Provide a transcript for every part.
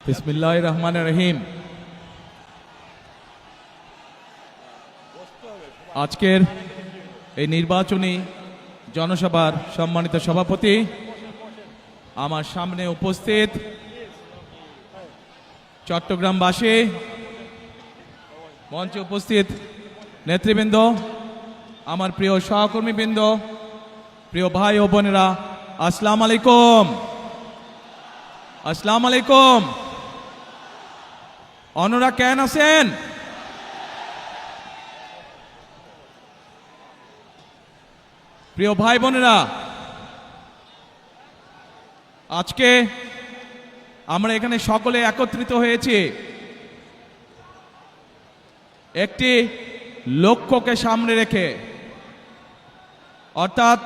বিসমিল্লাহির রহমানির রহিম। আজকের এই নির্বাচনী জনসভার সম্মানিত সভাপতি, আমার সামনে উপস্থিত চট্টগ্রামবাসী, মঞ্চে উপস্থিত নেতৃবৃন্দ, আমার প্রিয় সহকর্মীবৃন্দ, প্রিয় ভাই ও বোনেরা, আসসালামু আলাইকুম। আসসালামু আলাইকুম। অন্যরা কেন আছেন? প্রিয় ভাই বোনেরা, আজকে আমরা এখানে সকলে একত্রিত হয়েছি একটি লক্ষ্যকে সামনে রেখে, অর্থাৎ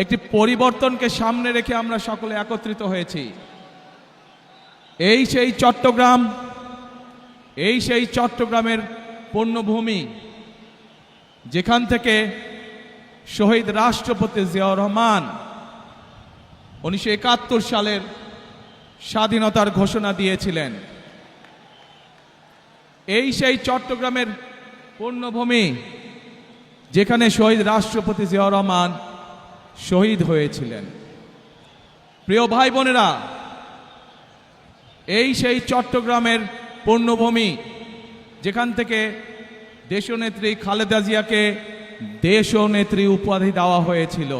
একটি পরিবর্তনকে সামনে রেখে আমরা সকলে একত্রিত হয়েছি। এই সেই চট্টগ্রামের পুণ্যভূমি, যেখান থেকে শহীদ রাষ্ট্রপতি জিয়াউর রহমান 1971 সালের স্বাধীনতার ঘোষণা দিয়েছিলেন। এই সেই চট্টগ্রামের পুণ্যভূমি, যেখানে শহীদ রাষ্ট্রপতি জিয়াউর রহমান শহীদ হয়েছিলেন। প্রিয় ভাই বোনেরা, এই সেই চট্টগ্রামের পুণ্যভূমি, যেখান থেকে দেশনেত্রী খালেদা জিয়াকে দেশনেত্রী উপাধি দেওয়া হয়েছিল।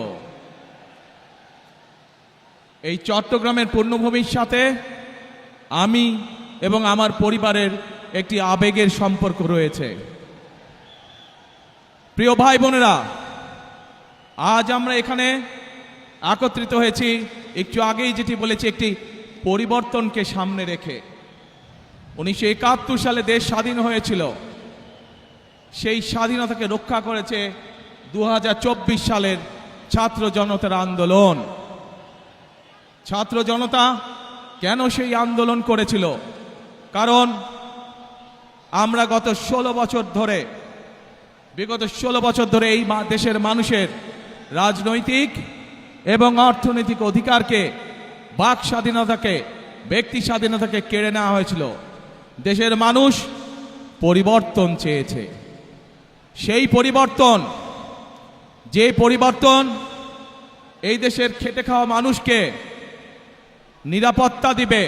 এই চট্টগ্রামের পুণ্যভূমির সাথে আমি এবং আমার পরিবারের একটি আবেগের সম্পর্ক রয়েছে। প্রিয় ভাই বোনেরা, আজ আমরা এখানে একত্রিত হয়েছি একটু আগেই যেটি বলেছি, একটি পরিবর্তনকে সামনে রেখে। 1971 সালে দেশ স্বাধীন হয়েছিল। সেই স্বাধীনতাকে রক্ষা করেছে 2024 সালের ছাত্র জনতার আন্দোলন। ছাত্র জনতা কেন সেই আন্দোলন করেছিল? কারণ আমরা বিগত 16 বছর ধরে এই দেশের মানুষের রাজনৈতিক এবং অর্থনৈতিক অধিকারকে, বাক স্বাধীনতাকে, ব্যক্তি স্বাধীনতাকে কেড়ে নেওয়া হয়েছিল। দেশের মানুষ পরিবর্তন চেয়েছে। সেই পরিবর্তন, যে পরিবর্তন এই দেশের খেটে খাওয়া মানুষকে নিরাপত্তা দিবে,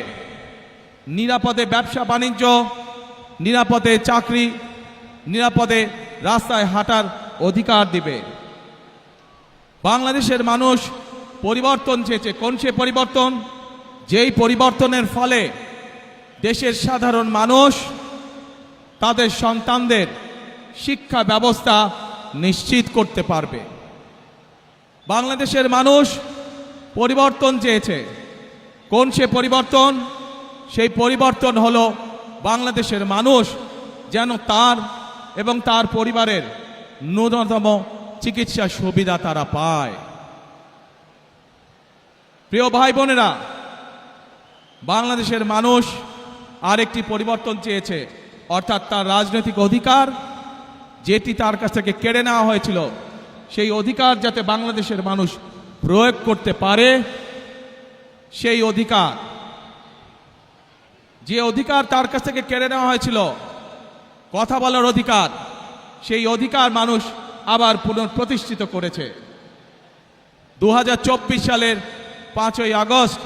নিরাপদে ব্যবসা বাণিজ্য, নিরাপদে চাকরি, নিরাপদে রাস্তায় হাঁটার অধিকার দিবে। বাংলাদেশের মানুষ পরিবর্তন চেয়েছে। কোন সে পরিবর্তন? যেই পরিবর্তনের ফলে দেশের সাধারণ মানুষ তাদের সন্তানদের শিক্ষা ব্যবস্থা নিশ্চিত করতে পারবে। বাংলাদেশের মানুষ পরিবর্তন চেয়েছে। কোন সে পরিবর্তন? সেই পরিবর্তন হলো বাংলাদেশের মানুষ যেন তার এবং তার পরিবারের ন্যূনতম চিকিৎসা সুবিধা তারা পায়। প্রিয় ভাই বোনেরা, বাংলাদেশের মানুষ আরেকটি পরিবর্তন চেয়েছে, অর্থাৎ তার রাজনৈতিক অধিকার, যেটি তার কাছ থেকে কেড়ে নেওয়া হয়েছিল, সেই অধিকার যাতে বাংলাদেশের মানুষ প্রয়োগ করতে পারে। সেই অধিকার, যে অধিকার তার কাছ থেকে কেড়ে নেওয়া হয়েছিল, কথা বলার অধিকার, সেই অধিকার মানুষ আবার পুনঃপ্রতিষ্ঠিত করেছে। 2024 সালের 5ই আগস্ট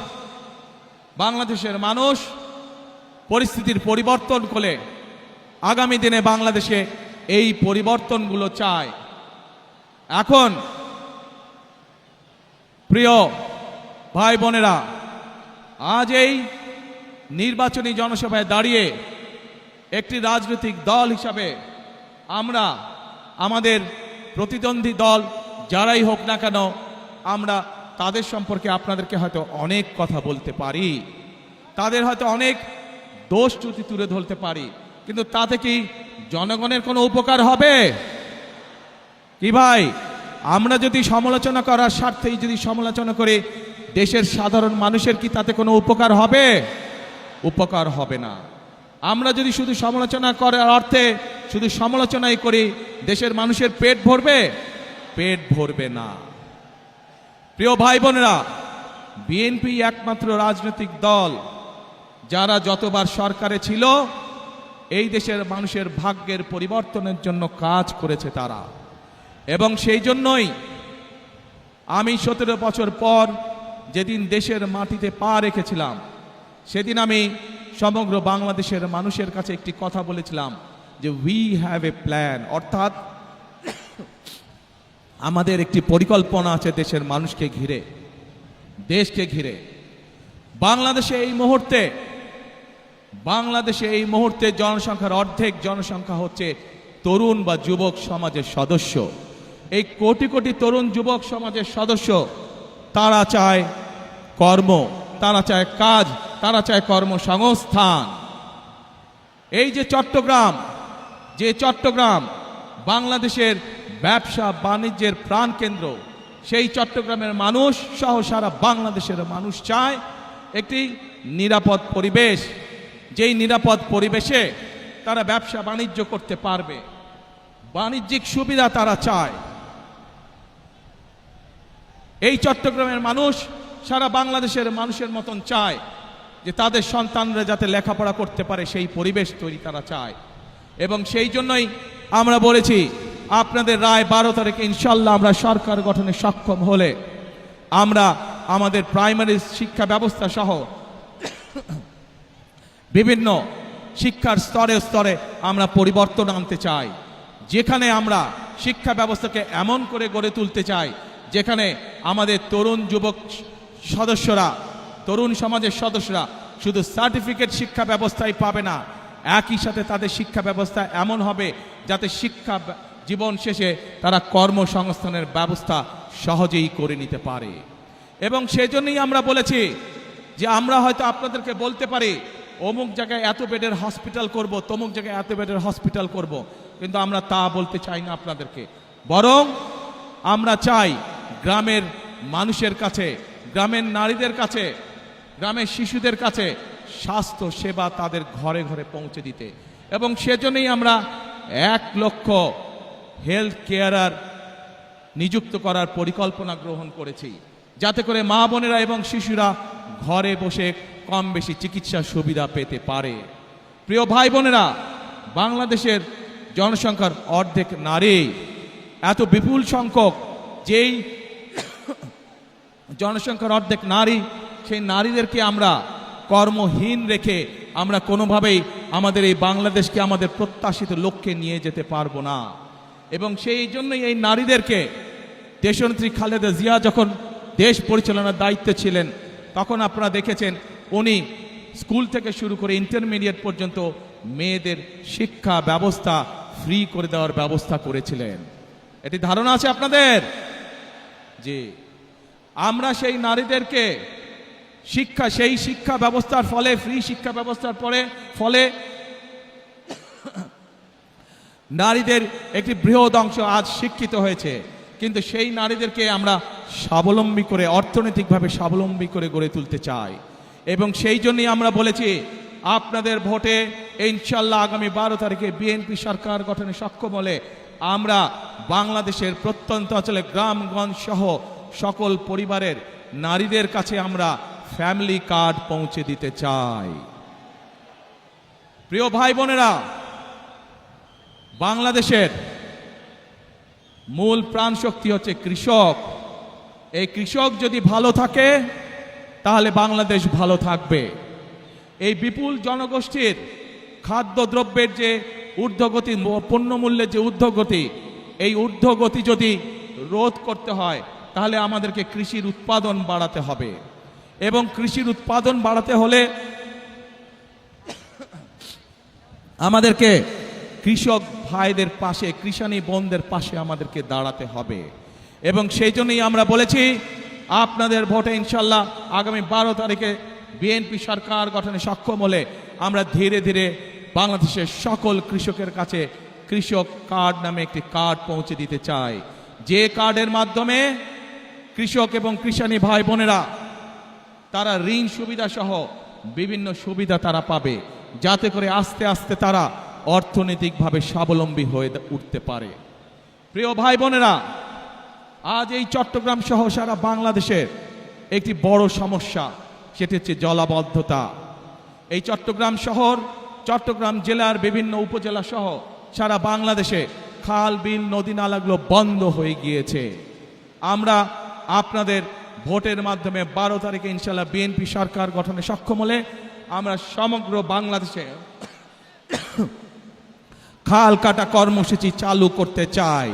বাংলাদেশের মানুষ পরিস্থিতির পরিবর্তন করে আগামী দিনে বাংলাদেশে এই পরিবর্তনগুলো চায়। এখন প্রিয় ভাই বোনেরা, আজ এই নির্বাচনী জনসভায় দাঁড়িয়ে একটি রাজনৈতিক দল হিসাবে আমরা আমাদের প্রতিদ্বন্দ্বী দল যারাই হোক না কেন, আমরা তাদের সম্পর্কে আপনাদেরকে হয়তো অনেক কথা বলতে পারি, তাদের হয়তো অনেক দোষ ত্রুটি তুলে ধরতে পারি, কিন্তু তাতে কি জনগণের কোনো উপকার হবে? কি ভাই, আমরা যদি সমালোচনা করার স্বার্থেই যদি সমালোচনা করে দেশের সাধারণ মানুষের কি তাতে কোনো উপকার হবে? উপকার হবে না। আমরা যদি শুধু সমালোচনা করার অর্থে শুধু সমালোচনাই করি, দেশের মানুষের পেট ভরবে? পেট ভরবে না। প্রিয় ভাই বোনেরা, বিএনপি একমাত্র রাজনৈতিক দল যারা যতবার সরকারে ছিল এই দেশের মানুষের ভাগ্যের পরিবর্তনের জন্য কাজ করেছে তারা। এবং সেই জন্যই আমি 17 বছর পর যেদিন দেশের মাটিতে পা রেখেছিলাম, সেদিন আমি সমগ্র বাংলাদেশের মানুষের কাছে একটি কথা বলেছিলাম যে উই হ্যাভ এ প্ল্যান, অর্থাৎ আমাদের একটি পরিকল্পনা আছে দেশের মানুষকে ঘিরে, দেশকে ঘিরে। বাংলাদেশে এই মুহূর্তে জনসংখ্যার অর্ধেক জনসংখ্যা হচ্ছে তরুণ বা যুবক সমাজের সদস্য। এই কোটি কোটি তরুণ যুবক সমাজের সদস্য তারা চায় কর্ম, তারা চায় কাজ, তারা চায় কর্মসংস্থান। এই যে চট্টগ্রাম বাংলাদেশের ব্যবসা বাণিজ্যের প্রাণকেন্দ্র, সেই চট্টগ্রামের মানুষ সহ সারা বাংলাদেশের মানুষ চায় একটি নিরাপদ পরিবেশ, যেই নিরাপদ পরিবেশে তারা ব্যবসা বাণিজ্য করতে পারবে, বাণিজ্যিক সুবিধা তারা চায়। এই চট্টগ্রামের মানুষ সারা বাংলাদেশের মানুষের মতন চায় যে তাদের সন্তানরা যাতে লেখাপড়া করতে পারে, সেই পরিবেশ তৈরি তারা চায়। এবং সেই জন্যই আমরা বলেছি আপনাদের রায় 12 তারিখে ইনশাল্লাহ আমরা সরকার গঠনে সক্ষম হলে আমরা আমাদের প্রাইমারি শিক্ষা ব্যবস্থা সহ বিভিন্ন শিক্ষার স্তরে স্তরে আমরা পরিবর্তন আনতে চাই, যেখানে আমরা শিক্ষা ব্যবস্থাকে এমন করে গড়ে তুলতে চাই যেখানে আমাদের তরুণ যুবক সদস্যরা, তরুণ সমাজের সদস্যরা শুধু সার্টিফিকেট শিক্ষা ব্যবস্থাই পাবে না, একই সাথে তাদের শিক্ষা ব্যবস্থা এমন হবে যাতে শিক্ষা জীবন শেষে তারা কর্মসংস্থানের ব্যবস্থা সহজেই করে নিতে পারে। এবং সেজন্যই আমরা বলেছি যে আমরা হয়তো আপনাদেরকে বলতে পারি অমুক জায়গায় এত বেডের হসপিটাল করব, তমুক জায়গায় এত বেডের হসপিটাল করব, কিন্তু আমরা তা বলতে চাই না আপনাদেরকে। বরং আমরা চাই গ্রামের মানুষের কাছে, গ্রামের নারীদের কাছে, গ্রামের শিশুদের কাছে স্বাস্থ্য সেবা তাদের ঘরে ঘরে পৌঁছে দিতে। এবং সেজন্যই আমরা 1 লক্ষ হেলথ কেয়ারার নিযুক্ত করার পরিকল্পনা গ্রহণ করেছি, যাতে করে মা বোনেরা এবং শিশুরা ঘরে বসে কম বেশি চিকিৎসা সুবিধা পেতে পারে। প্রিয় ভাই বোনেরা, বাংলাদেশের জনসংখ্যার অর্ধেক নারী, এত বিপুল সংখ্যক যেই জনসংখ্যার অর্ধেক নারী, সেই নারীদেরকে আমরা কর্মহীন রেখে আমরা কোনোভাবেই আমাদের এই বাংলাদেশকে আমাদের প্রত্যাশিত লক্ষ্যে নিয়ে যেতে পারবো না। এবং সেই জন্যই এই নারীদেরকে দেশনেত্রী খালেদা জিয়া যখন দেশ পরিচালনার দায়িত্বে ছিলেন, তখন আপনারা দেখেছেন উনি স্কুল থেকে শুরু করে ইন্টারমিডিয়েট পর্যন্ত মেয়েদের শিক্ষা ব্যবস্থা ফ্রি করে দেওয়ার ব্যবস্থা করেছিলেন। এটি ধারণা আছে আপনাদের যে আমরা সেই নারীদেরকে সেই শিক্ষা ব্যবস্থার ফলে, ফ্রি শিক্ষা ব্যবস্থার ফলে নারীদের একটি বৃহৎ অংশ আজ শিক্ষিত হয়েছে, কিন্তু সেই নারীদেরকে আমরা স্বাবলম্বী করে, অর্থনৈতিকভাবে স্বাবলম্বী করে গড়ে তুলতে চাই। এবং সেই জন্যই আমরা বলেছি আপনাদের ভোটে ইনশাল্লাহ আগামী 12 তারিখে বিএনপি সরকার গঠনে সক্ষম হলে আমরা বাংলাদেশের প্রত্যন্ত অঞ্চলে গ্রামগঞ্জ সহ সকল পরিবারের নারীদের কাছে আমরা ফ্যামিলি কার্ড পৌঁছে দিতে চাই। প্রিয় ভাই বোনেরা, বাংলাদেশের মূল প্রাণ শক্তি হচ্ছে কৃষক। এই কৃষক যদি ভালো থাকে তাহলে বাংলাদেশ ভালো থাকবে। এই বিপুল জনগোষ্ঠীর খাদ্যদ্রব্যের যে ঊর্ধ্বগতি, পণ্যমূল্যের যে ঊর্ধ্বগতি, এই ঊর্ধ্বগতি যদি রোধ করতে হয় তাহলে আমাদেরকে কৃষির উৎপাদন বাড়াতে হবে। এবং কৃষির উৎপাদন বাড়াতে হলে আমাদেরকে কৃষক ভাইদের পাশে, কৃষানী বোনদের পাশে আমাদেরকে দাঁড়াতে হবে। এবং সেই জন্যই আমরা বলেছি আপনাদের ভোটে ইনশাল্লাহ আগামী 12 তারিখে বিএনপি সরকার গঠনে সক্ষম হলে আমরা ধীরে ধীরে বাংলাদেশের সকল কৃষকের কাছে কৃষক কার্ড নামে একটি কার্ড পৌঁছে দিতে চাই, যে কার্ডের মাধ্যমে কৃষক এবং কৃষানী ভাই বোনেরা তারা ঋণ সুবিধা সহ বিভিন্ন সুবিধা তারা পাবে, যাতে করে আস্তে আস্তে তারা অর্থনৈতিকভাবে স্বাবলম্বী হয়ে উঠতে পারে। প্রিয় ভাই বোনেরা, আজ এই চট্টগ্রাম সহ সারা বাংলাদেশের একটি বড় সমস্যা, সেটি হচ্ছে জলাবদ্ধতা। এই চট্টগ্রাম শহর, চট্টগ্রাম জেলার বিভিন্ন উপজেলা সহ সারা বাংলাদেশে খাল বিল নদী নালাগুলো বন্ধ হয়ে গিয়েছে। আমরা আপনাদের ভোটের মাধ্যমে 12 তারিখে ইনশাল্লাহ বিএনপি সরকার গঠনে সক্ষম হলে আমরা সমগ্র বাংলাদেশে খাল কাটা কর্মসূচি চালু করতে চাই।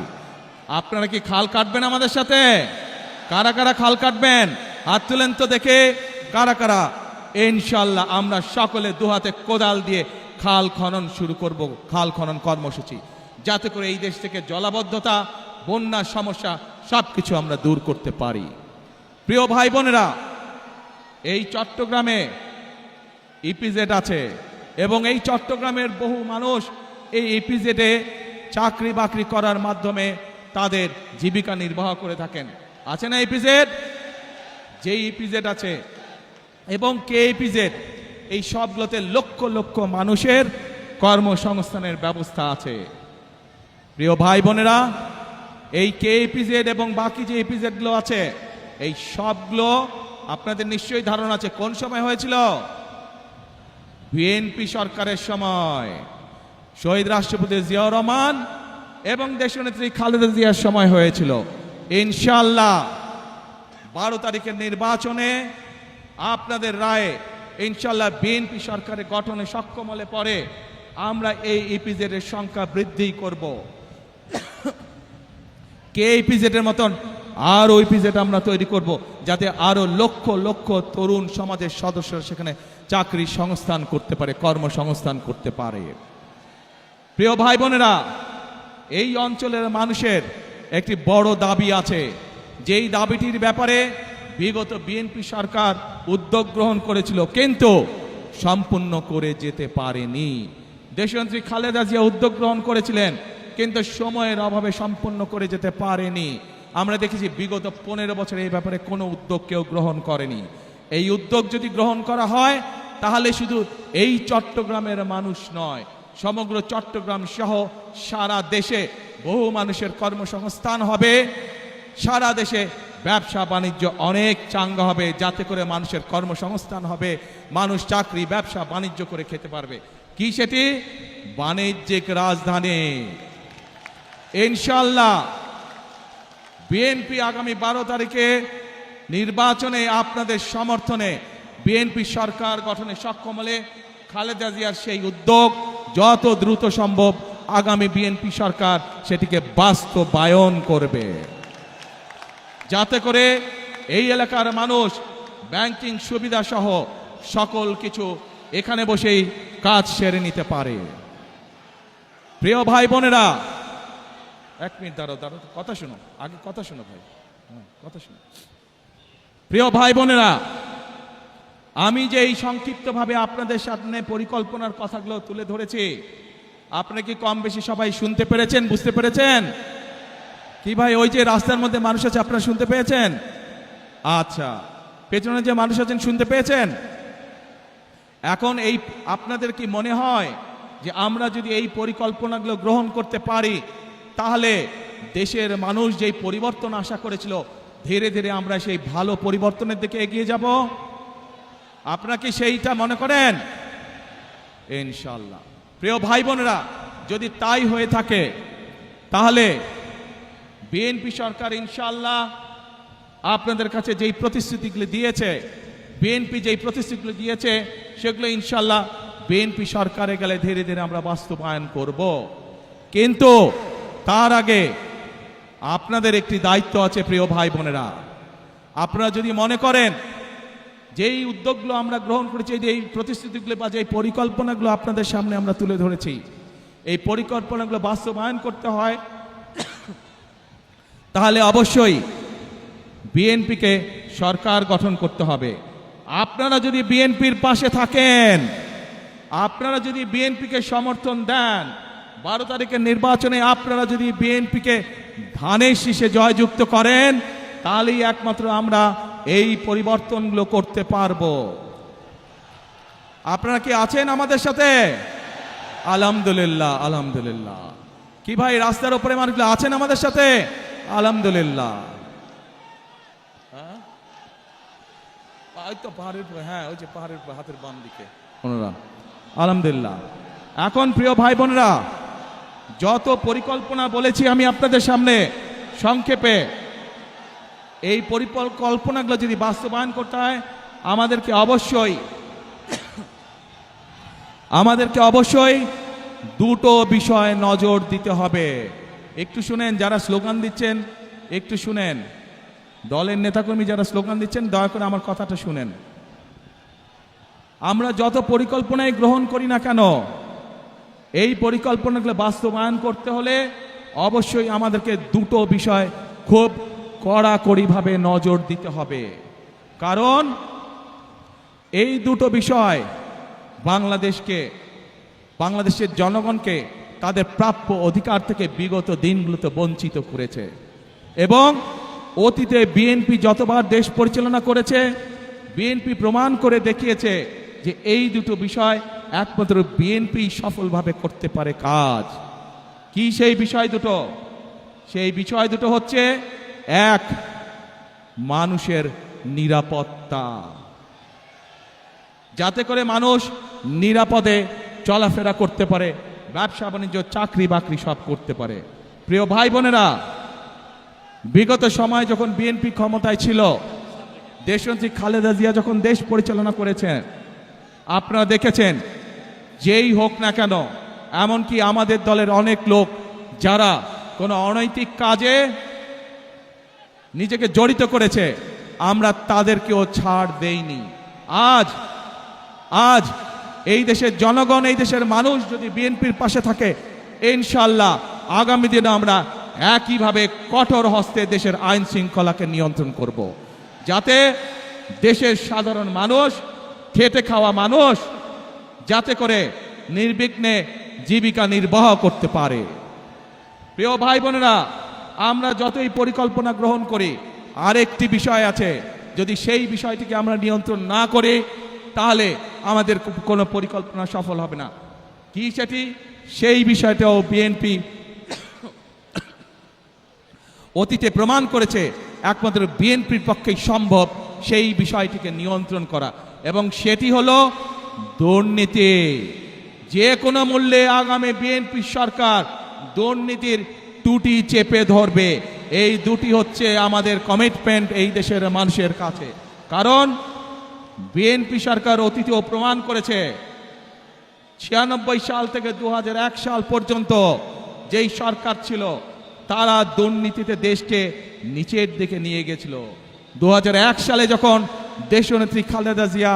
আপনারা কি খাল কাটবেন আমাদের সাথে? কারা কারা খাল কাটবেন হাত তুলেন তো দেখে, কারা কারা? ইনশাল্লাহ আমরা সকলে দুহাতে কোদাল দিয়ে খাল খনন শুরু করব, খাল খনন কর্মসূচি, যাতে করে এই দেশ থেকে জলাবদ্ধতা, বন্যার সমস্যা সবকিছু আমরা দূর করতে পারি। প্রিয় ভাই বোনেরা, এই চট্টগ্রামে ইপিজেড আছে এবং এই চট্টগ্রামের বহু মানুষ এই ইপিজেডে চাকরি বাকরি করার মাধ্যমে তাদের জীবিকা নির্বাহ করে থাকেন। আছে না ইপিজেড? যে ইপিজেড আছে এবং কে ইপিজেড, এই সবগুলোতে লক্ষ লক্ষ মানুষের কর্মসংস্থানের ব্যবস্থা আছে। প্রিয় ভাই বোনেরা, এই কে ইপিজেড এবং বাকি যে ইপিজেডগুলো আছে, এই সবগুলো আপনাদের নিশ্চয়ই ধারণা আছে কোন সময় হয়েছিল? বিএনপি সরকারের সময়, শহীদ রাষ্ট্রপতি জিয়াউর রহমান এবং দেশনেত্রী খালেদা জিয়ার সময় হয়েছিল। ইনশাআল্লাহ 12 তারিখের নির্বাচনে আপনাদের রায়ে ইনশাআল্লাহ বিএনপি সরকারের গঠনে সক্ষম হলে পরে আমরা এই ইপিজেড এর সংখ্যা বৃদ্ধি করব। কে ইপিজেড এর মতন আরো ইপিজেড আমরা তৈরি করব, যাতে আরো লক্ষ লক্ষ তরুণ সমাজের সদস্যরা সেখানে চাকরি সংস্থান করতে পারে, কর্মসংস্থান করতে পারে। প্রিয় ভাই বোনেরা, এই অঞ্চলের মানুষের একটি বড় দাবি আছে, যেই দাবিটির ব্যাপারে বিগত বিএনপি সরকার উদ্যোগ গ্রহণ করেছিল কিন্তু সম্পূর্ণ করে যেতে পারেনি। দেশনেত্রী খালেদা জিয়া উদ্যোগ গ্রহণ করেছিলেন কিন্তু সময়ের অভাবে সম্পূর্ণ করে যেতে পারেনি। আমরা দেখেছি বিগত 15 বছরে এই ব্যাপারে কোনো উদ্যোগ কেউ গ্রহণ করেনি। এই উদ্যোগ যদি গ্রহণ করা হয় তাহলে শুধু এই চট্টগ্রামের মানুষ নয়, সমগ্র চট্টগ্রাম সহ সারা দেশে বহু মানুষের কর্মসংস্থান হবে, সারা দেশে ব্যবসা বাণিজ্য অনেক চাঙ্গা হবে, যাতে করে মানুষের কর্মসংস্থান হবে, মানুষ চাকরি ব্যবসা বাণিজ্য করে খেতে পারবে। কি সেটি? বাণিজ্যিক রাজধানী। ইনশাআল্লাহ বিএনপি আগামী 12 তারিখে নির্বাচনে আপনাদের সমর্থনে বিএনপি সরকার গঠনে সক্ষম হলে খালেদা জিয়ার সেই উদ্যোগ যত দ্রুত সম্ভব আগামী বিএনপি সরকার সেটিকে বাস্তবায়ন করবে, যাতে করে এই এলাকার মানুষ ব্যাংকিং সুবিধা সহ সকল কিছু এখানে বসেই কাজ সেরে নিতে পারে। প্রিয় ভাই বোনেরা, এক মিনিট দাঁড়াও, কথা শুনো, আগে কথা শুনো ভাই, কথা শুনো। প্রিয় ভাই বোনেরা, আমি যে এই সংক্ষিপ্তভাবে আপনাদের সামনে পরিকল্পনার কথাগুলো তুলে ধরেছি, আপনারা কি কম বেশি সবাই শুনতে পেরেছেন, বুঝতে পেরেছেন? কি ভাই, ওই যে রাস্তার মধ্যে মানুষ আছে আপনারা শুনতে পেয়েছেন? আচ্ছা, পেছনে যে মানুষ আছেন শুনতে পেয়েছেন? এখন এই আপনাদের কি মনে হয় যে আমরা যদি এই পরিকল্পনাগুলো গ্রহণ করতে পারি তাহলে দেশের মানুষ যেই পরিবর্তন আশা করেছিল ধীরে ধীরে আমরা সেই ভালো পরিবর্তনের দিকে এগিয়ে যাব? আপনারা কি সেইটা মনে করেন? ইনশাআল্লাহ। প্রিয় ভাই বোনেরা, যদি তাই হয়ে থাকে তাহলে বিএনপি সরকার ইনশাআল্লাহ আপনাদের কাছে যেই প্রতিশ্রুতিগুলো দিয়েছে, বিএনপি যেই প্রতিশ্রুতিগুলো দিয়েছে সেগুলো ইনশাআল্লাহ বিএনপি সরকারে গেলে ধীরে ধীরে আমরা বাস্তবায়ন করব। কিন্তু তার আগে আপনাদের একটি দায়িত্ব আছে প্রিয় ভাই বোনেরা। আপনারা যদি মনে করেন যেই উদ্যোগগুলো আমরা গ্রহণ করেছি, এই প্রতিশ্রুতিগুলো বা যেই পরিকল্পনাগুলো আপনাদের সামনে আমরা তুলে ধরেছি, এই পরিকল্পনাগুলো বাস্তবায়ন করতে হয়, তাহলে অবশ্যই বিএনপিকে সরকার গঠন করতে হবে। আপনারা যদি বিএনপির পাশে থাকেন, আপনারা যদি বিএনপিকে সমর্থন দেন, 12 তারিখের নির্বাচনে আপনারা যদি বিএনপিকে ধানের শীষে জয়যুক্ত করেন, তাহলেই একমাত্র আমরা এই পরিবর্তনগুলো করতে পারবো। আপনারা কি আছেন আমাদের সাথে? আলহামদুলিল্লাহ, আলহামদুলিল্লাহ। কি ভাই, রাস্তার উপরে মানুষগুলো আছেন আমাদের সাথে? আলহামদুলিল্লাহ। ওই তো পাহাড়ের উপরে, হ্যাঁ ওই যে পাহাড়ের উপরে হাতের বাম দিকে, ওনারা আলহামদুলিল্লাহ। এখন প্রিয় ভাই বোনেরা, যত পরিকল্পনা বলেছি আমি আপনাদের সামনে সংক্ষেপে, এই পরিকল্পনাগুলো যদি বাস্তবায়ন করতে হয় আমাদেরকে অবশ্যই দুটো বিষয় নজর দিতে হবে। একটু শুনেন, যারা স্লোগান দিচ্ছেন একটু শুনেন, দলের নেতাকর্মী যারা স্লোগান দিচ্ছেন দয়া করে আমার কথাটা শুনেন। আমরা যত পরিকল্পনাই গ্রহণ করি না কেন, এই পরিকল্পনাগুলো বাস্তবায়ন করতে হলে অবশ্যই আমাদেরকে দুটো বিষয় খুব কড়াকড়িভাবে নজর দিতে হবে। কারণ এই দুটো বিষয় বাংলাদেশের জনগণকে তাদের প্রাপ্য অধিকার থেকে বিগত দিনগুলোতে বঞ্চিত করেছে। এবং অতীতে বিএনপি যতবার দেশ পরিচালনা করেছে, বিএনপি প্রমাণ করে দেখিয়েছে যে এই দুটো বিষয় একমাত্র বিএনপি সফলভাবে করতে পারে কাজ। কি সেই বিষয় দুটো? সেই বিষয় দুটো হচ্ছে, এক, মানুষের নিরাপত্তা, যাতে করে মানুষ নিরাপদে চলাফেরা করতে পারে, ব্যবসা বাণিজ্য চাকরি বাকরি সব করতে পারে। প্রিয় ভাই বোনেরা, বিগত সময় যখন বিএনপি ক্ষমতায় ছিল, দেশনেত্রী খালেদা জিয়া যখন দেশ পরিচালনা করেছেন, আপনারা দেখেছেন যেই হোক না কেন, এমনকি আমাদের দলের অনেক লোক যারা কোনো অনৈতিক কাজে নিজেকে জড়িত করেছে, আমরা তাদেরকেও ছাড় দেইনি। আজ এই দেশের জনগণ, এই দেশের মানুষ যদি বিএনপির পাশে থাকে, ইনশাআল্লাহ আগামী দিনে আমরা একইভাবে কঠোর হস্তে দেশের আইন শৃঙ্খলাকে নিয়ন্ত্রণ করব, যাতে দেশের সাধারণ মানুষ, খেটে খাওয়া মানুষ যাতে করে নির্বিঘ্নে জীবিকা নির্বাহ করতে পারে। প্রিয় ভাই বোনেরা, আমরা যতই পরিকল্পনা গ্রহণ করি, আরেকটি বিষয় আছে, যদি সেই বিষয়টিকে আমরা নিয়ন্ত্রণ না করি তাহলে আমাদের কোনো পরিকল্পনা সফল হবে না। কি সেটি? সেই বিষয়টাও বিএনপি অতীতে প্রমাণ করেছে একমাত্র বিএনপির পক্ষেই সম্ভব সেই বিষয়টিকে নিয়ন্ত্রণ করা, এবং সেটি হলো দুর্নীতি। যে কোনো মূল্যে আগামী বিএনপি সরকার দুর্নীতির টুটি চেপে ধরবে। এই দুটি হচ্ছে আমাদের কমিটমেন্ট এই দেশের মানুষের কাছে। কারণ বিএনপি সরকার অতীতেও প্রমাণ করেছে, 96 সাল থেকে 2001 সাল পর্যন্ত যেই সরকার ছিল, তারা দুর্নীতিতে দেশকে নিচের দিকে নিয়ে গেছিল। 2001 সালে যখন দেশনেত্রী খালেদা জিয়া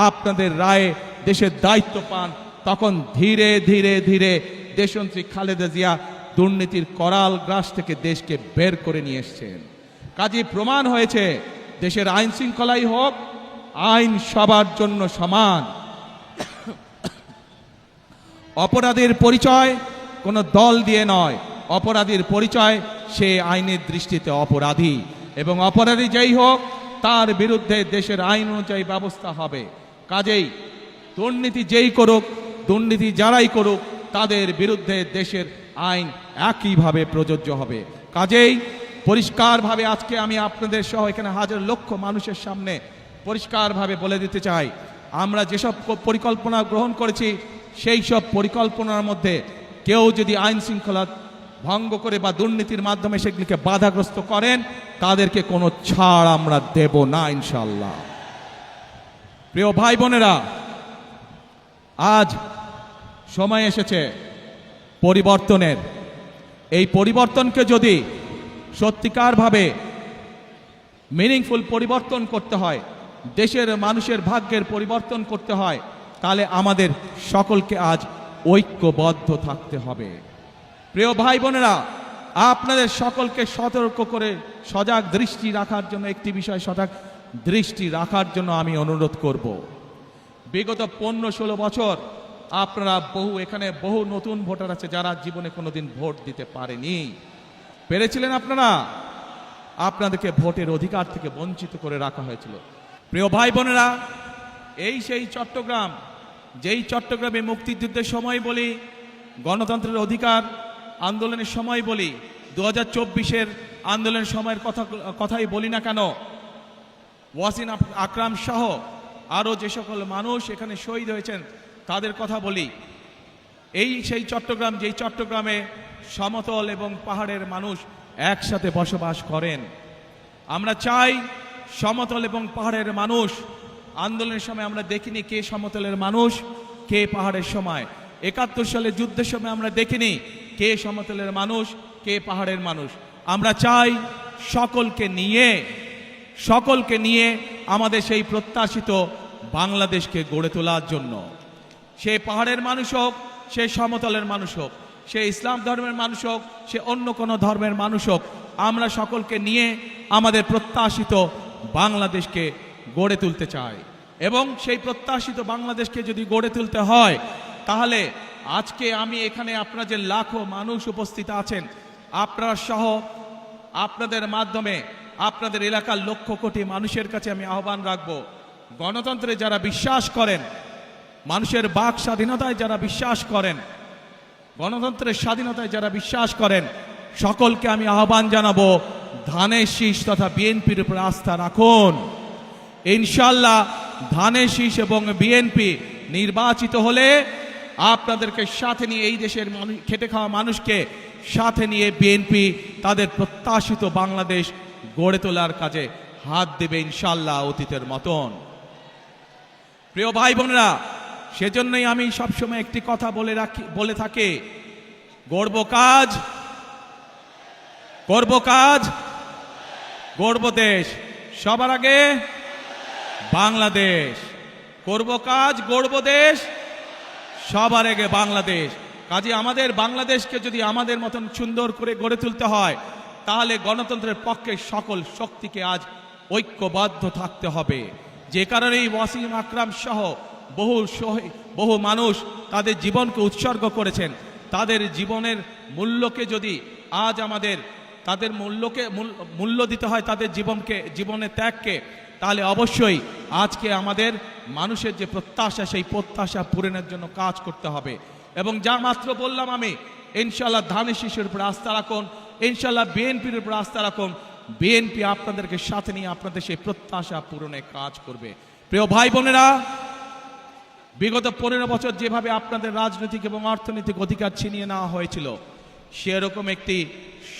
আপনাদের রায়ে দেশের দায়িত্ব পান, তখন ধীরে ধীরে ধীরে দেশনেত্রী খালেদা জিয়া দুর্নীতির করাল গ্রাস থেকে দেশকে বের করে নিয়ে এসেছেন। কাজে প্রমাণ হয়েছে, দেশের আইন শৃঙ্খলাই হোক, আইন সবার জন্য সমান। অপরাধীর পরিচয় কোনো দল দিয়ে নয়, অপরাধীর পরিচয় সে আইনের দৃষ্টিতে অপরাধী, এবং অপরাধী যেই হোক তার বিরুদ্ধে দেশের আইন অনুযায়ী ব্যবস্থা হবে। কাজেই দুর্নীতি যেই করুক, দুর্নীতি যারাই করুক, তাদের বিরুদ্ধে দেশের আইন একইভাবে প্রযোজ্য হবে। কাজেই পরিষ্কারভাবে আজকে আমি আপনাদের সহ এখানে হাজার লক্ষ মানুষের সামনে পরিষ্কারভাবে বলে দিতে চাই, আমরা যেসব পরিকল্পনা গ্রহণ করেছি, সেই সব পরিকল্পনার মধ্যে কেউ যদি আইন শৃঙ্খলা ভঙ্গ করে বা দুর্নীতির মাধ্যমে সেগুলিকে বাধাগ্রস্ত করেন, তাদেরকে কোনো ছাড় আমরা দেব না ইনশাআল্লাহ। প্রিয় ভাই বোনেরা, আজ সময় এসেছে পরিবর্তনের। এই পরিবর্তনকে যদি সত্যিকারভাবে মিনিংফুল পরিবর্তন করতে হয়, দেশের মানুষের ভাগ্যের পরিবর্তন করতে হয়, তাহলে আমাদের সকলকে আজ ঐক্যবদ্ধ থাকতে হবে। প্রিয় ভাই বোনেরা, আপনাদের সকলকে সতর্ক করে সজাগ দৃষ্টি রাখার জন্য, একটি বিষয় সজাগ দৃষ্টি রাখার জন্য আমি অনুরোধ করব। বিগত 15-16 বছর আপনারা এখানে বহু নতুন ভোটার আছে যারা জীবনে কোনোদিন ভোট দিতে পারেনি। পেরেছিলেন আপনারা? আপনাদেরকে ভোটের অধিকার থেকে বঞ্চিত করে রাখা হয়েছিল। প্রিয় ভাই বোনেরা, এই সেই চট্টগ্রাম, যেই চট্টগ্রামে মুক্তিযুদ্ধের সময় বলি, গণতন্ত্রের অধিকার আন্দোলনের সময় বলি, 2024-এর আন্দোলনের সময়ের কথাই বলি না কেন, ওয়াসিম আকরাম সহ আরও যে সকল মানুষ এখানে শহীদ হয়েছেন তাদের কথা বলি। এই সেই চট্টগ্রাম, যেই চট্টগ্রামে সমতল এবং পাহাড়ের মানুষ একসাথে বসবাস করেন। আমরা চাই সমতল এবং পাহাড়ের মানুষ, আন্দোলনের সময় আমরা দেখিনি কে সমতলের মানুষ কে পাহাড়ের সময়, ৭১ সালে যুদ্ধের সময় আমরা দেখিনি কে সমতলের মানুষ কে পাহাড়ের মানুষ। আমরা চাই সকলকে নিয়ে আমাদের সেই প্রত্যাশিত বাংলাদেশকে গড়ে তোলার জন্য। সে পাহাড়ের মানুষ হোক, সে সমতলের মানুষ হোক, সে ইসলাম ধর্মের মানুষ হোক, সে অন্য কোনো ধর্মের মানুষ হোক, আমরা সকলকে নিয়ে আমাদের প্রত্যাশিত বাংলাদেশকে গড়ে তুলতে চাই। এবং সেই প্রত্যাশিত বাংলাদেশকে যদি গড়ে তুলতে হয়, তাহলে আজকে আমি এখানে আপনারা যে লাখো মানুষ উপস্থিত আছেন, আপনারা সহ আপনাদের মাধ্যমে আপনাদের এলাকার লক্ষ কোটি মানুষের কাছে আমি আহ্বান রাখবো, গণতন্ত্রে যারা বিশ্বাস করেন, মানুষের বাক স্বাধীনতায় যারা বিশ্বাস করেন, গণতন্ত্রের স্বাধীনতায় যারা বিশ্বাস করেন, সকলকে আমি আহ্বান জানাবো ধানের শীষ তথা বিএনপির উপর আস্থা রাখুন। ইনশাল্লাহ ধানের শীষ এবং বিএনপি নির্বাচিত হলে আপনাদেরকে সাথে নিয়ে, এই দেশের খেটে খাওয়া মানুষকে সাথে নিয়ে বিএনপি তাদের প্রত্যাশিত বাংলাদেশ গড়ে তোলার কাজে হাত দেবে ইনশাল্লাহ অতীতের মতন। প্রিয় ভাই বোনেরা, সেজন্যই আমি সবসময় একটি কথা বলে থাকি, গড়ব কাজ, গড়ব দেশ, সবার আগে বাংলাদেশ। করব কাজ, গড়ব দেশ, সবার আগে বাংলাদেশ। কাজে আমাদের বাংলাদেশকে যদি আমাদের মতন সুন্দর করে গড়ে তুলতে হয়, তাহলে গণতন্ত্রের পক্ষে সকল শক্তিকে আজ ঐক্যবদ্ধ থাকতে হবে। যে কারণেই ওয়াসিম আকরাম সহ বহু মানুষ তাদের জীবনকে উৎসর্গ করেছেন। তাদের জীবনের মূল্যকে যদি আজ আমাদের তাদের মূল্য দিতে হয়, তাদের জীবনের ত্যাগকে, তাহলে অবশ্যই আজকে আমাদের মানুষের যে প্রত্যাশা, সেই প্রত্যাশা পূরণের জন্য কাজ করতে হবে। এবং যা মাত্র বললাম আমি, ইনশাল্লাহ ধানের শীষের উপর আস্থা রাখুন, ইনশাল্লাহ বিএনপির উপর আস্থা রাখুন। বিএনপি আপনাদেরকে সাথে নিয়ে আপনাদের সেই প্রত্যাশা পূরণে কাজ করবে। প্রিয় ভাই বোনেরা, বিগত 15 বছর যেভাবে আপনাদের রাজনৈতিক এবং অর্থনৈতিক অধিকার ছিনিয়ে নেওয়া হয়েছিল, সেরকম একটি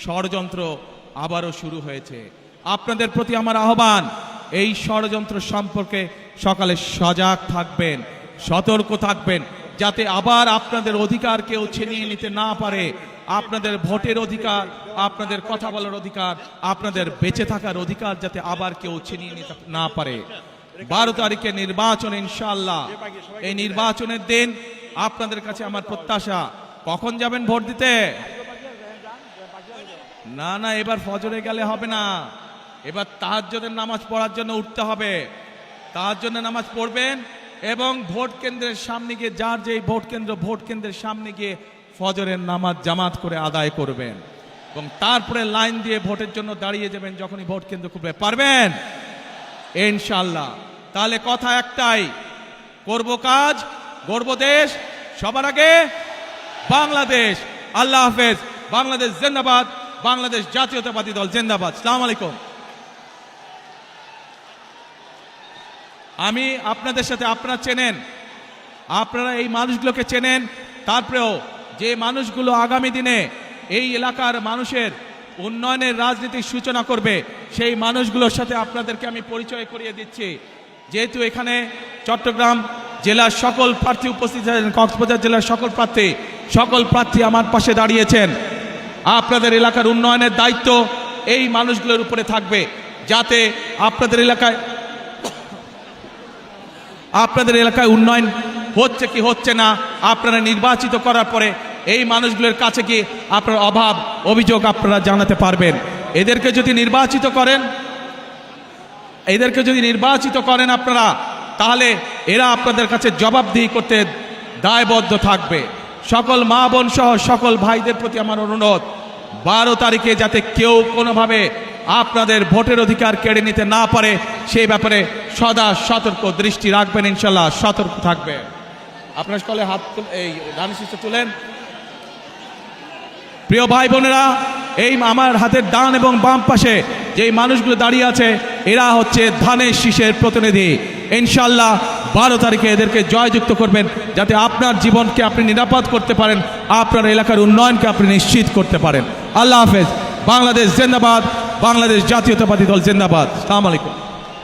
ষড়যন্ত্র আবারও শুরু হয়েছে। আপনাদের প্রতি আমার আহ্বান, এই ষড়যন্ত্র সম্পর্কে সকালে সজাগ থাকবেন, সতর্ক থাকবেন, যাতে আবার আপনাদের অধিকার কেউ ছিনিয়ে নিতে না পারে। আপনাদের ভোটের অধিকার, আপনাদের কথা বলার অধিকার, আপনাদের বেঁচে থাকার অধিকার যাতে আবার কেউ ছিনিয়ে নিতে না পারে। 12 তারিখে নির্বাচন, ইনশাআল্লাহ এই নির্বাচনের দিন আপনাদের কাছে আমার প্রত্যাশা, কখন যাবেন ভোট দিতে? না, এবার ফজরে গেলে হবে না, এবার তাহাজ্জুদের নামাজ পড়ার জন্য উঠতে হবে। তাহাজ্জুদের নামাজ পড়বেন এবং ভোট কেন্দ্রের সামনে গিয়ে, যার যেই ভোট কেন্দ্রের সামনে গিয়ে ফজরের নামাজ জামাত করে আদায় করবেন এবং তারপরে লাইন দিয়ে ভোটের জন্য দাঁড়িয়ে যাবেন যখনই ভোট কেন্দ্র খুলবে। পারবেন ইনশাআল্লাহ? তাহলে কথা একটাই, করব কাজ, গড়ব দেশ, সবার আগে বাংলাদেশ। আল্লাহ হাফেজ। বাংলাদেশ জিন্দাবাদ, বাংলাদেশ জাতীয়তাবাদী দল জিন্দাবাদ। আসসালামু আলাইকুম। আমি আপনাদের সাথে, আপনারা চেনেন, আপনারা এই মানুষগুলোকে চেনেন, তারপরেও যে মানুষগুলো আগামী দিনে এই এলাকার মানুষের উন্নয়নের রাজনীতির সূচনা করবে, সেই মানুষগুলোর সাথে আপনাদেরকে আমি পরিচয় করিয়ে দিচ্ছি। যেহেতু এখানে চট্টগ্রাম জেলার সকল প্রার্থী উপস্থিত আছেন, কক্সবাজার জেলার সকল প্রার্থী আমার পাশে দাঁড়িয়েছেন। আপনাদের এলাকার উন্নয়নের দায়িত্ব এই মানুষগুলোর উপরে থাকবে, যাতে আপনাদের এলাকায় উন্নয়ন হচ্ছে কি হচ্ছে না, আপনারা নির্বাচিত করার পরে এই মানুষগুলোর কাছে কি আপনার অভাব অভিযোগ আপনারা জানাতে পারবেন। এদেরকে যদি নির্বাচিত করেন আপনারা, তাহলে এরা আপনাদের কাছে জবাবদিহি করতে দায়বদ্ধ থাকবে। সকল মা বোন সহ সকল ভাইদের প্রতি আমার অনুরোধ, 12 তারিখে যাতে কেউ কোনোভাবে আপনাদের ভোটের অধিকার কেড়ে নিতে না পারে, সেই ব্যাপারে সদা সতর্ক দৃষ্টি রাখবেন। ইনশাল্লাহ সতর্ক থাকবে। আপনার সকলে হাত এই ধানের শীষে তুলেন। প্রিয় ভাই বোনেরা, এই আমার হাতের ডান এবং বাম পাশে যেই মানুষগুলো দাঁড়িয়ে আছে, এরা হচ্ছে ধানের শীষের প্রতিনিধি। ইনশাআল্লাহ 12 তারিখে এদেরকে জয়যুক্ত করবেন, যাতে আপনার জীবনকে আপনি নিরাপদ করতে পারেন, আপনার এলাকার উন্নয়নকে আপনি নিশ্চিত করতে পারেন। আল্লাহ হাফেজ। বাংলাদেশ জিন্দাবাদ, বাংলাদেশ জাতীয়তাবাদী দল জিন্দাবাদ। আসসালামু আলাইকুম।